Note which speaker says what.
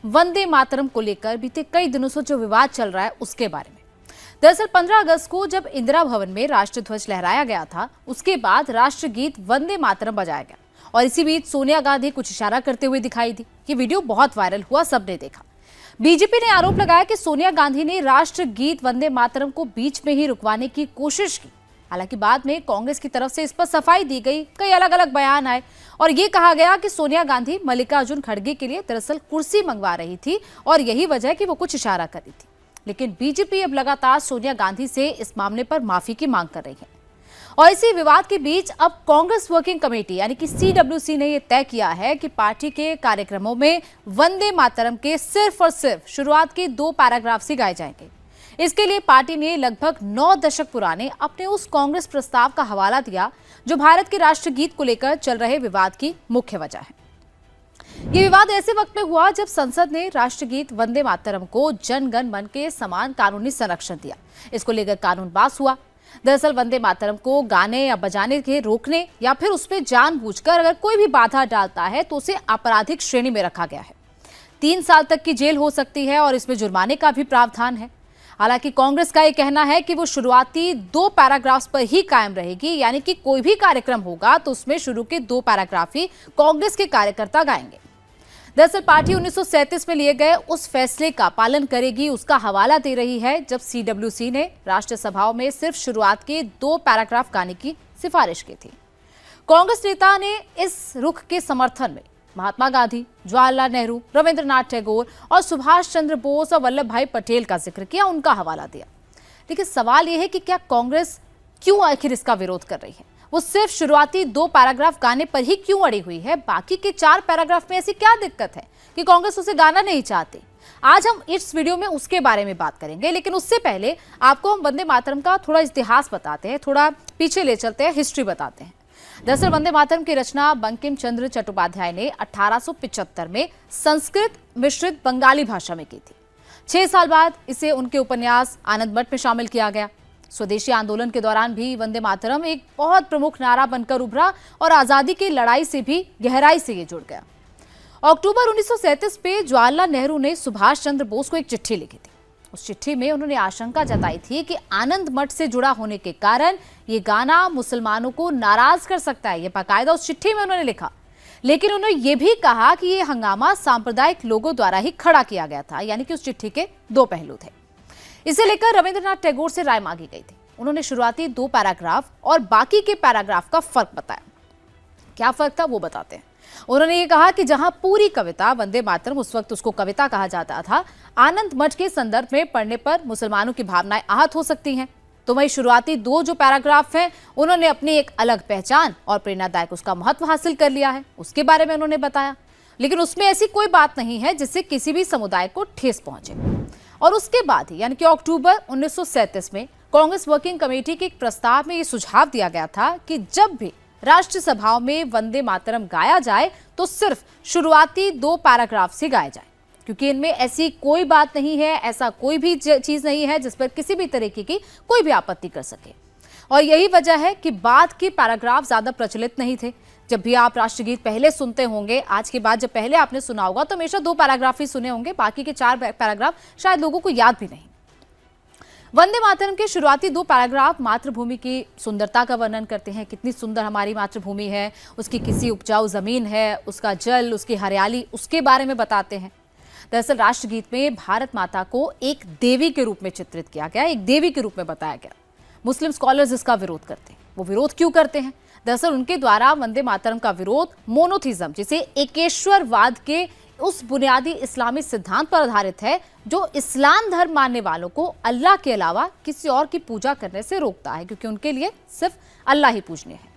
Speaker 1: वंदे मातरम को लेकर बीते कई दिनों से जो विवाद चल रहा है उसके बारे में। दरअसल 15 अगस्त को जब इंदिरा भवन में राष्ट्रध्वज लहराया गया था, उसके बाद राष्ट्रगीत वंदे मातरम बजाया गया और इसी बीच सोनिया गांधी कुछ इशारा करते हुए दिखाई दी। ये वीडियो बहुत वायरल हुआ, सबने देखा। बीजेपी ने आरोप लगाया कि सोनिया गांधी ने राष्ट्रगीत वंदे मातरम को बीच में ही रुकवाने की कोशिश की। हालांकि बाद में कांग्रेस की तरफ से इस पर सफाई दी गई, कई अलग अलग बयान आए और ये कहा गया कि सोनिया गांधी मल्लिकार्जुन खड़गे के लिए दरअसल कुर्सी मंगवा रही थी और यही वजह है कि वो कुछ इशारा कर रही थी। लेकिन बीजेपी अब लगातार सोनिया गांधी से इस मामले पर माफी की मांग कर रही है और इसी विवाद के बीच अब कांग्रेस वर्किंग कमेटी यानी कि CWC ने यह तय किया है कि पार्टी के कार्यक्रमों में वंदे मातरम के सिर्फ और सिर्फ शुरुआत के 2 पैराग्राफ ही गाए जाएंगे। इसके लिए पार्टी ने लगभग 9 दशक पुराने अपने उस कांग्रेस प्रस्ताव का हवाला दिया जो भारत के राष्ट्रगीत को लेकर चल रहे विवाद की मुख्य वजह है। ये विवाद ऐसे वक्त में हुआ जब संसद ने राष्ट्रगीत वंदे मातरम को जन गण मन के समान कानूनी संरक्षण दिया। इसको लेकर कानून पास हुआ। दरअसल वंदे मातरम को गाने या बजाने के रोकने या फिर उसमें जानबूझकर अगर कोई भी बाधा डालता है तो उसे आपराधिक श्रेणी में रखा गया है। 3 साल तक की जेल हो सकती है और इसमें जुर्माने का भी प्रावधान है। हालांकि कांग्रेस का यह कहना है कि वो शुरुआती 2 पैराग्राफ्स पर ही कायम रहेगी, यानी कि कोई भी कार्यक्रम होगा तो उसमें शुरू के 2 पैराग्राफ ही कांग्रेस के कार्यकर्ता गाएंगे। दरअसल पार्टी 1937 में लिए गए उस फैसले का पालन करेगी, उसका हवाला दे रही है जब CWC ने राष्ट्र सभाओं में सिर्फ शुरुआत के 2 पैराग्राफ गाने की सिफारिश की थी। कांग्रेस नेता ने इस रुख के समर्थन में महात्मा गांधी, जवाहरलाल नेहरू, रविंद्रनाथ टैगोर और सुभाष चंद्र बोस और वल्लभ भाई पटेल का जिक्र किया, उनका हवाला दिया। लेकिन सवाल यह है कि क्या कांग्रेस क्यों आखिर इसका विरोध कर रही है? वो सिर्फ शुरुआती 2 पैराग्राफ गाने पर ही क्यों अड़ी हुई है? बाकी के 4 पैराग्राफ में ऐसी क्या दिक्कत है कि कांग्रेस उसे गाना नहीं चाहती? आज हम इस वीडियो में उसके बारे में बात करेंगे, लेकिन उससे पहले आपको हम वंदे मातरम का थोड़ा इतिहास बताते हैं, थोड़ा पीछे ले चलते हैं, हिस्ट्री बताते हैं। दरअसल वंदे मातरम की रचना बंकिम चंद्र चट्टोपाध्याय ने 1875 में संस्कृत मिश्रित बंगाली भाषा में की थी। 6 साल बाद इसे उनके उपन्यास आनंद मठ में शामिल किया गया। स्वदेशी आंदोलन के दौरान भी वंदे मातरम एक बहुत प्रमुख नारा बनकर उभरा और आजादी की लड़ाई से भी गहराई से ये जुड़ गया। अक्टूबर 1937 में जवाहरलाल नेहरू ने सुभाष चंद्र बोस को एक चिट्ठी लिखी थी। उस चिट्ठी में उन्होंने आशंका जताई थी कि आनंद मठ से जुड़ा होने के कारण ये गाना मुसलमानों को नाराज कर सकता है। ये बाकायदा उस चिट्ठी में उन्होंने लिखा। लेकिन उन्होंने ये भी कहा कि ये हंगामा सांप्रदायिक लोगों द्वारा ही खड़ा किया गया था, यानी कि उस चिट्ठी के 2 पहलू थे। इसे लेकर रविंद्रनाथ टैगोर से राय मांगी गई थी। उन्होंने शुरुआती 2 पैराग्राफ और बाकी के पैराग्राफ का फर्क बताया। क्या फर्क था वो बताते हैं। उन्होंने ये कहा कि जहां पूरी कविता वंदे मातरम, उस वक्त उसको कविता कहा जाता था, आनंद मठ के संदर्भ में पढ़ने पर मुसलमानों की भावनाएं आहत हो सकती हैं, तो वही शुरुआती 2 जो पैराग्राफ हैं उन्होंने अपनी एक अलग पहचान और प्रेरणादायक उसका महत्व हासिल कर लिया है, उसके बारे में उन्होंने बताया। लेकिन उसमें ऐसी कोई बात नहीं है जिससे किसी भी समुदाय को ठेस पहुंचे। और उसके बाद ही यानी कि अक्टूबर 1937 में कांग्रेस वर्किंग कमेटी के एक प्रस्ताव में यह सुझाव दिया गया था कि जब भी राष्ट्र सभाओं में वंदे मातरम गाया जाए तो सिर्फ शुरुआती 2 पैराग्राफ ही गाए जाए, क्योंकि इनमें ऐसी कोई बात नहीं है, ऐसा कोई भी चीज नहीं है जिस पर किसी भी तरीके की कोई भी आपत्ति कर सके। और यही वजह है कि बाद के पैराग्राफ ज्यादा प्रचलित नहीं थे। जब भी आप राष्ट्रगीत पहले सुनते होंगे, आज के बाद जब पहले आपने सुना होगा तो हमेशा 2 पैराग्राफ ही सुने होंगे, बाकी के 4 पैराग्राफ शायद लोगों को याद भी नहीं। वंदे मातरम के शुरुआती 2 पैराग्राफ मातृभूमि की सुंदरता का वर्णन करते हैं। कितनी सुंदर हमारी मातृभूमि है, उसकी किसी उपजाऊ जमीन है, उसका जल, उसकी हरियाली, उसके बारे में बताते हैं। दरअसल राष्ट्रगीत में भारत माता को एक देवी के रूप में चित्रित किया गया, एक देवी के रूप में बताया गया। मुस्लिम स्कॉलर्स इसका विरोध करते हैं। वो विरोध क्यों करते हैं? दरअसल उनके द्वारा वंदे मातरम का विरोध मोनोथिज्म, जिसे एकेश्वरवाद के उस बुनियादी इस्लामी सिद्धांत पर आधारित है जो इस्लाम धर्म मानने वालों को अल्लाह के अलावा किसी और की पूजा करने से रोकता है, क्योंकि उनके लिए सिर्फ अल्लाह ही पूजनीय है।